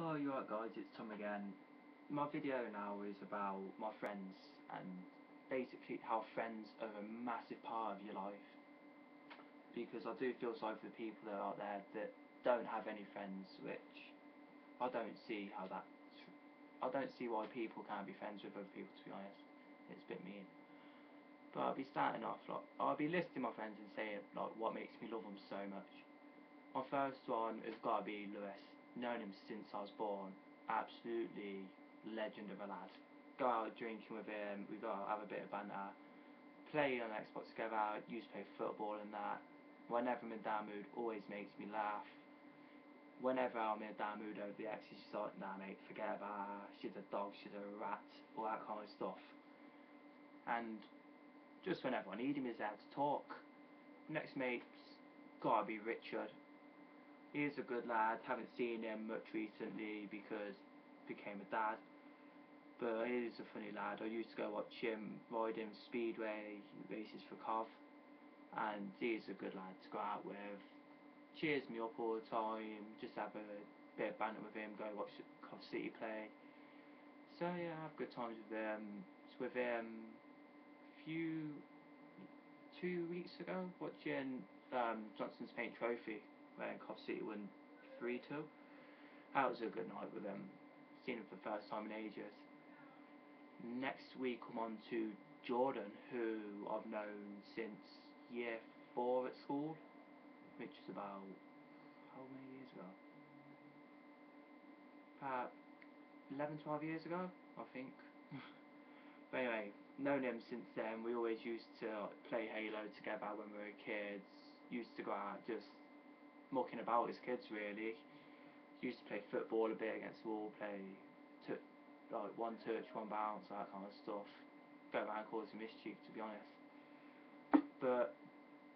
Oh, you're right guys, it's Tom again. My video now is about my friends and basically how friends are a massive part of your life. Because I do feel sorry for the people that are out there that don't have any friends, which I don't see how that's... I don't see why people can't be friends with other people, to be honest. It's a bit mean. But I'll be starting off, I'll be listing my friends and saying what makes me love them so much. My first one has got to be Lewis. Known him since I was born. Absolutely legend of a lad. Go out drinking with him, we go out, have a bit of banter, play on Xbox together, used to play football and that. Whenever I'm in a down mood, always makes me laugh. Whenever I'm in a down mood over the ex, she's just like, nah mate, forget about her, she's a dog, she's a rat, all that kind of stuff. And just whenever I need him, he's there to talk. Next mate's gotta be Richard. He's a good lad, haven't seen him much recently because he became a dad. But he's a funny lad. I used to go watch him ride him Speedway races for Cov. And he's a good lad to go out with. Cheers me up all the time, just have a bit of banter with him, go watch Cov City play. So yeah, I have good times with him. It's with him 2 weeks ago, watching Johnson's Paint Trophy, where Cov City won 3-2. That was a good night with him. Seen him for the first time in ages. Next week I'm on to Jordan, who I've known since year 4 at school, which is about, how many years ago? About 11, 12 years ago, I think. But anyway, known him since then. We always used to play Halo together when we were kids. Used to go out just mucking about as kids, really. Used to play football a bit against the wall, play like one touch, one bounce, that kind of stuff. Go around causing mischief, to be honest. But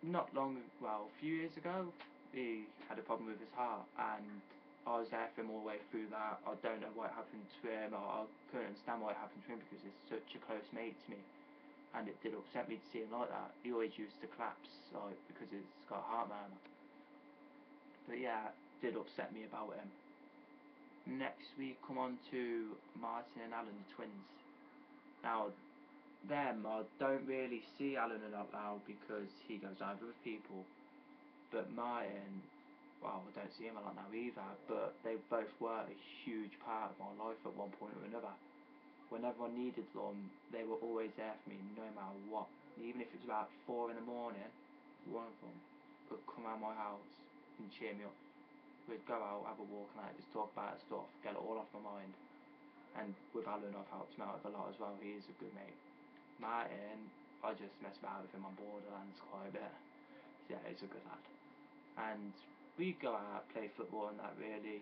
not long, well, a few years ago, he had a problem with his heart, and I was there for him all the way through that. I don't know what happened to him, I couldn't understand what happened to him because he's such a close mate to me. And it did upset me to see him like that. He always used to collapse, like, because he's got a heart murmur. But yeah, it did upset me about him. Next we come on to Martin and Alan, the twins. Now, them, I don't really see Alan a lot now because he goes out with people. But Martin, well, I don't see him a lot now either, but they both were a huge part of my life at one point or another. Whenever I needed them, they were always there for me, no matter what. Even if it was about 4 in the morning, one of them would come around my house and cheer me up. We'd go out, have a walk and just talk about stuff, get it all off my mind. And with Alan, I've helped him out with a lot as well. He is a good mate. Martin, I just mess about with him on Borderlands quite a bit. So yeah, he's a good lad. And we go out, play football and that, really.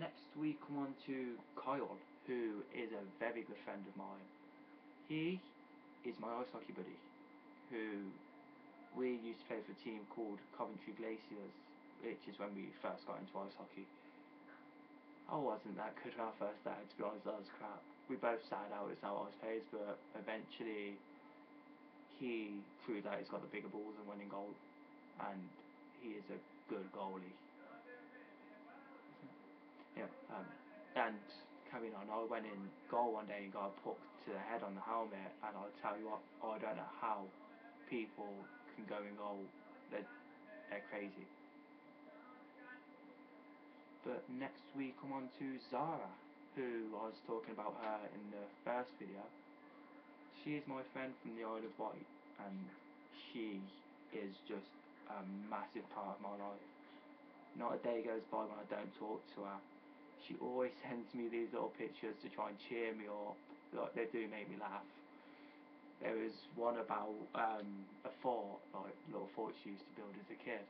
Next we come on to Kyle, who is a very good friend of mine. He is my ice hockey buddy, who we used to play for a team called Coventry Glaciers, which is when we first got into ice hockey. I wasn't that good when I first started, to be honest. I was crap. We both started out as our ice players, but eventually he proved that he's got the bigger balls and winning goal, and he is a good goalie. Yeah, and carrying on, I went in goal one day and got a puck to the head on the helmet, and I'll tell you what, I don't know how people can go in goal. They're crazy. But next we come on to Zara, who I was talking about her in the first video. She is my friend from the Isle of Wight, and she is just a massive part of my life. Not a day goes by when I don't talk to her. She always sends me these little pictures to try and cheer me up. Like, they do make me laugh. There was one about a fort, like a little fort she used to build as a kid,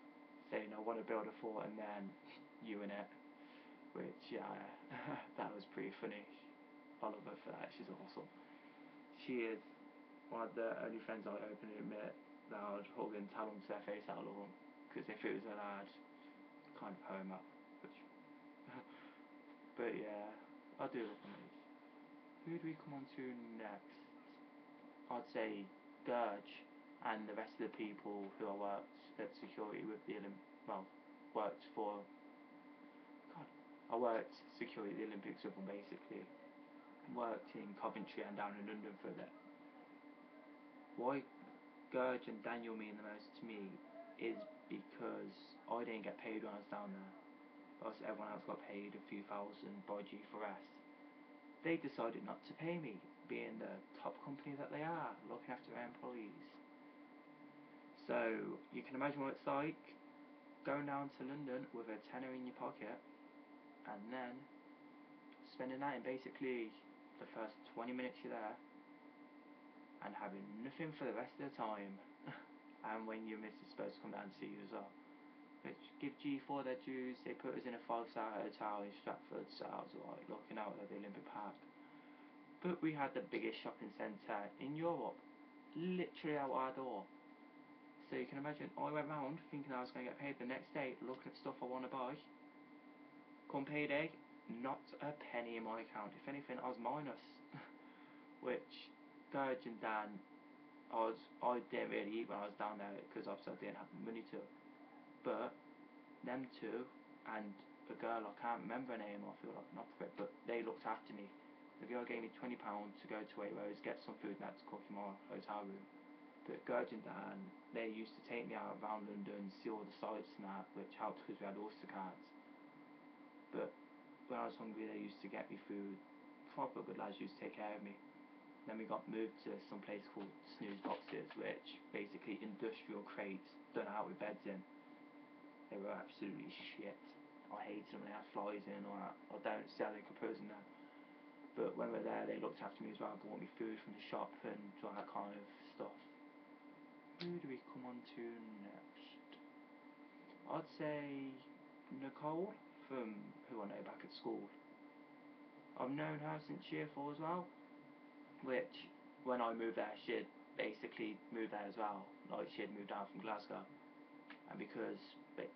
saying I want to build a fort and then you in it. Which, yeah, that was pretty funny. I love her for that, she's awesome. She is one of the only friends I openly admit that I would hug and tell them to their face out of them. Because if it was a lad, kind of homo. Which but yeah, I do love them. Who do we come on to next? I'd say Gurge and the rest of the people who I worked at security with the worked for. God, I worked security at the Olympics with them basically. Worked in Coventry and down in London for a bit. Why Gurge and Daniel mean the most to me is because I didn't get paid when I was down there. Whilst everyone else got paid a few thousand by G4S. They decided not to pay me, being the top company that they are, looking after their employees. So you can imagine what it's like going down to London with a tenner in your pocket and then spending that in basically the first 20 minutes you're there and having nothing for the rest of the time. And when your missus is supposed to come down to see you as well. Which give G4 their dues. They put us in a 5-star hotel in Stratford, so I was like looking out at the Olympic Park. But we had the biggest shopping centre in Europe, literally out our door. So you can imagine, I went round thinking I was going to get paid the next day, looking at stuff I want to buy. Come payday, not a penny in my account. If anything, I was minus. Which, Gurge and Dan, I didn't really eat when I was down there because obviously I didn't have the money to. But them two and a girl, I can't remember her name, I feel like not for it, but they looked after me. The girl gave me £20 to go to Waitrose, get some food and had to cook in my hotel room. But Gurge and Dan, they used to take me out around London, see all the sights and that, which helped because we had Oyster cards. But when I was hungry, they used to get me food. Proper good lads used to take care of me. Then we got moved to some place called Snooze Boxes, which basically industrial crates done out with beds in. They were absolutely shit. I hated them, they had flies in and all that. I don't sell like a person now. But when we were there, they looked after me as well, bought me food from the shop and all that kind of stuff. Who do we come on to next? I'd say Nicole, from who I know back at school. I've known her since year 4 as well, which when I moved there, she'd basically moved there as well. Like she'd moved out from Glasgow. And because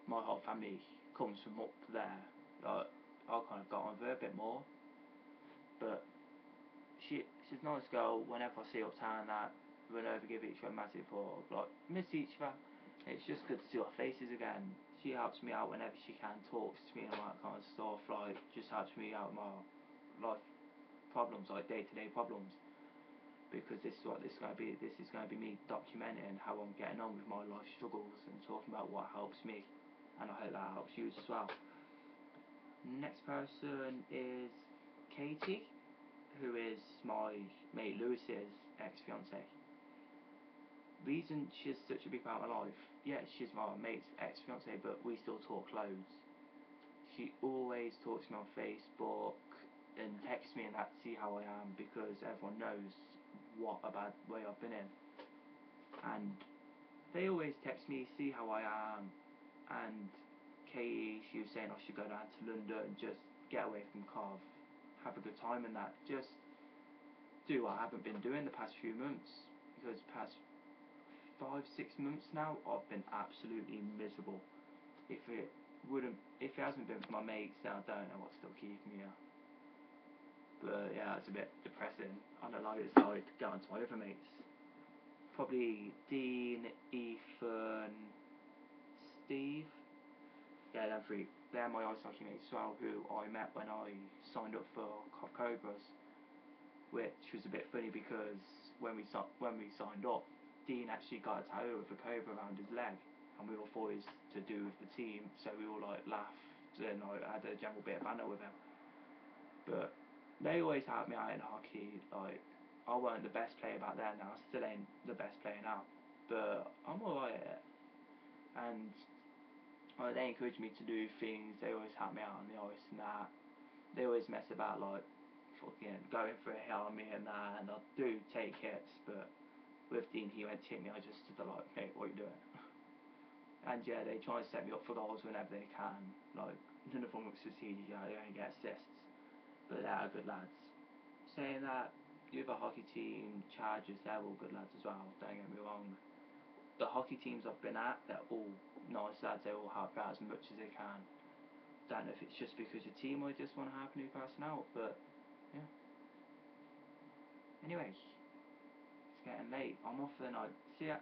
my whole family comes from up there, like, I kind of got on with her a bit more. But she's a nice girl. Whenever I see her uptown, that run over, give each other a massive hug, like miss each other. It's just good to see our faces again. She helps me out whenever she can, talks to me and all that kind of stuff. Like just helps me out with my life problems, like day-to-day problems. Because this is what this is going to be. This is going to be me documenting how I'm getting on with my life struggles and talking about what helps me, and I hope that helps you as well. Next person is Katie, who is my mate Lewis's ex-fiance. Reason she's such a big part of my life, yeah, she's my mate's ex-fiance, but we still talk loads. She always talks to me on Facebook and texts me and that to see how I am because everyone knows what a bad way I've been in. And they always text me, see how I am. And Katie, she was saying I should go down to London, just get away from Cov, have a good time and that. Just do what I haven't been doing the past few months. Because past 5-6 months now, I've been absolutely miserable. If it hasn't been for my mates, then I don't know what's still keeping me here. But yeah, it's a bit depressing. On the lighter side, going to my other mates. Probably Dean, Ethan, Steve. Yeah, them three. They're my ice hockey mates as well, who I met when I signed up for Cov Cobras. Which was a bit funny because when we signed up, Dean actually got a tattoo of a cobra around his leg, and we all thought it was to do with the team, so we all like laughed and I had a general bit of banter with him. But they always helped me out in hockey. Like I weren't the best player back then, now I still ain't the best player now, but I'm alright at it. And they encourage me to do things. They always help me out on the ice and that. They always mess about like fucking going for a hit on me and that, and I do take hits, but with Dean, he went to hit me, I just stood there like, mate, what are you doing? And yeah, they try and set me up for goals whenever they can. Like, none of them succeed, you know, they only get assists. But they are good lads. Saying that, the other hockey team, Chargers, they're all good lads as well, don't get me wrong. The hockey teams I've been at, they're all nice lads, they all help out as much as they can. Don't know if it's just because your team or just want to help a new person out, but yeah. Anyway, it's getting late. I'm off for the night. See ya.